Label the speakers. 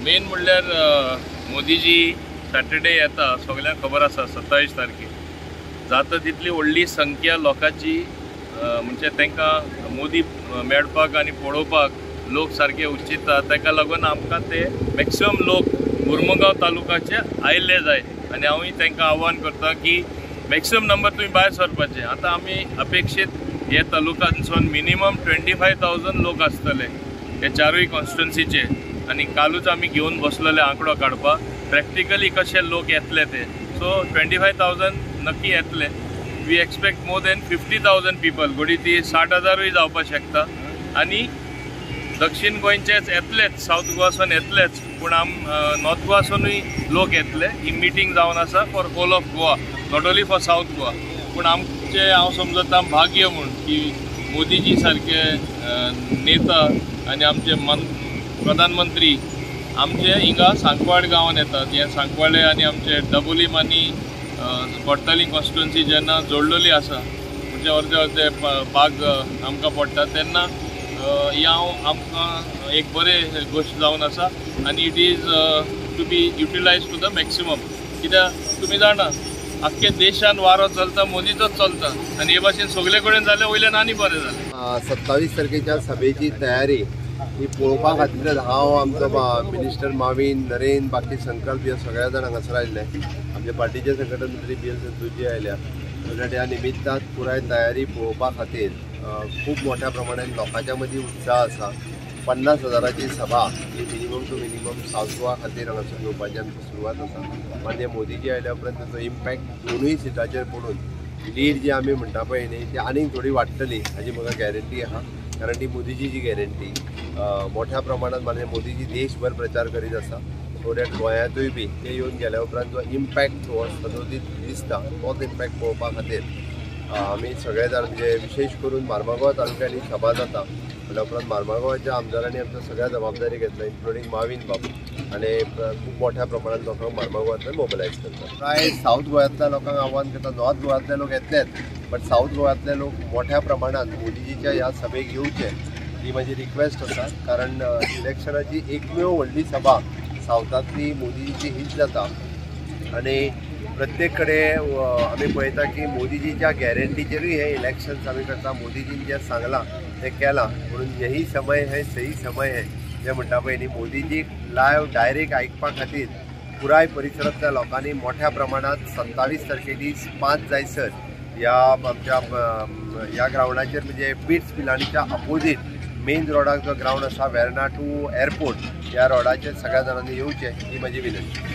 Speaker 1: Main म्हणल्यार Modiji Saturday येता सगळ्यांक खबर आसा 27 तारखेक जाता तितली व्हडली संख्या लोकांची म्हणजे तांकां मोदी मेळपाक आनी पळोवपाक लोक सारखे उत्चिता ताका लागून आमकां ते मॅक्सिमम लोक मुर्मुगांव तालुकाचे आयिल्ले जाय आनी हांवूय तांकां आव्हान करता की मॅक्सिमम नंबर तुमी भायर सरपाचे। आतां आमी अपेक्षीत हे तालुक्यांसून मिनिमम 25,000 लोक आसतले हे चारूय कॉन्स्टिट्युन्सीचे आनी कालूच आमी घेवन बसलेले आंकडो काडपाक प्रॅक्टिकली कशे लोक येतले ते। सो 25,000 नक्की येतले। We expect more than 50,000 people घोडी ती 60,000य जावपाक शकता आनी दक्षिण गोंयचेच येतलेच साऊथ गोवासून येतलेच पूण नॉर्थ गोवासूनय लोक येतले। ही मिटींग जावन आसा for whole of Goa not only for south Goa पूण आमचे हांव समजता भाग्य म्हूण की मोदीजी सारखे नेता आनी आमचे प्रधानमंत्री आमचे हिंगा सांकवाड गांवांत येतात। हे सांकवाडे आनी आमचे डबोलीम आनी कोर्तालीम कॉन्स्टिट्युन्सी जेन्ना जोडलेली आसा म्हणजे अर्दे अर्दे भाग आमकां पडटा तेन्ना हांव आमकां एक बरें गोश्ट जावन आसा आनी it is to be utilise to the maximum. कित्याक तुमी जाणा आख्खे देशान वारो चलता मोदीचोच चलता आनी हे भाशेन सगळे कडेन जालें वयल्यान आनी बरें जालें।
Speaker 2: 27 तारखेच्या सभेची तयारी ही पळोवपा खातीर हांव आमचो मिनिस्टर माविन नरेन बाकी संकल्प हे सगळ्या जाण हांगासर आयिल्ले। आमचे पार्टीचे संघटन मंत्री BL संतोषजी आयल्या त्यासाठी ह्या निमित्तान पुराय तयारी पळोवपा खातीर खूब मोठ्या प्रमाणात लोकांच्या मदीं उत्साह आसा। 50,000ची सभा ही minimum two minimum south Goa खातीर हांगासर घेवपाची आमची सुरवात आसा। मान्य मोदीजी आयल्या उपरांत ताचो इम्पॅक्ट दोनूय सिटाचेर पडून लीड जी आमी म्हणटा पळय न्ही ती आनीक थोडी वाडटली हाजी म्हाका गॅरंटी आहा। कारण ती मोदीजीची गॅरंटी मोठ्या प्रमाणात मान्य मोदीजी देशभर प्रचार करीत आसा। सो दॅट गोंयांतूय बी ते येवन गेल्या उपरांत जो इम्पॅक्ट हो दिसता तोच इम्पॅक्ट पळोवपा खातीर आमी सगळे जाण म्हणजे विशेष करून मार्मागांव तालुक्यांनी सभा जाता म्हणल्या उपरांत मार्मागांवाच्या आमदारांनी आमच्या सगळ्या जबाबदारी घेतल्या इन्क्लुडींग माविन बाबू आनी खूब मोठ्या प्रमाणात लोकांक मार्मागांवांतल्यान मोबिलायज करता। प्राय साऊथ गोंयांतल्या लोकांक आव्हान करता नॉर्थ गोंयांतले लोक येतलेच बट साऊथ गोंयांतले लोक मोठ्या प्रमाणात मोदीजीच्या ह्या सभेक येवचे ही माझी रिक्वेस्ट आसा। कारण इलेक्शनाची एकमेव व्हडली सभा साऊथांतली मोदीजीची हीच जाता आनी प्रत्येक कडेन आमी पळयता की मोदीजीच्या गॅरंटीचेरूय हे इलेक्शन्स आमी करता। मोदीजीन जें सांगलां तें केलां म्हणून यही समय है सही समय है जे म्हणटा पळय न्ही मोदीजीक लायव्ह डायरेक्ट आयकपा खातीर पुराय परिसरांतल्या लोकांनी मोठ्या प्रमाणात 27 तारखे दीस 5 जायसर ह्या आमच्या ह्या ग्रावंडाचेर म्हणजे पिट्स पिलानीच्या अपोजीट मेन रोडाक जो ग्रावंड आसा वेर्ना टू एअरपोर्ट ह्या रोडाचेर सगळ्या जाणांनी येवचें ही म्हजी विनंती।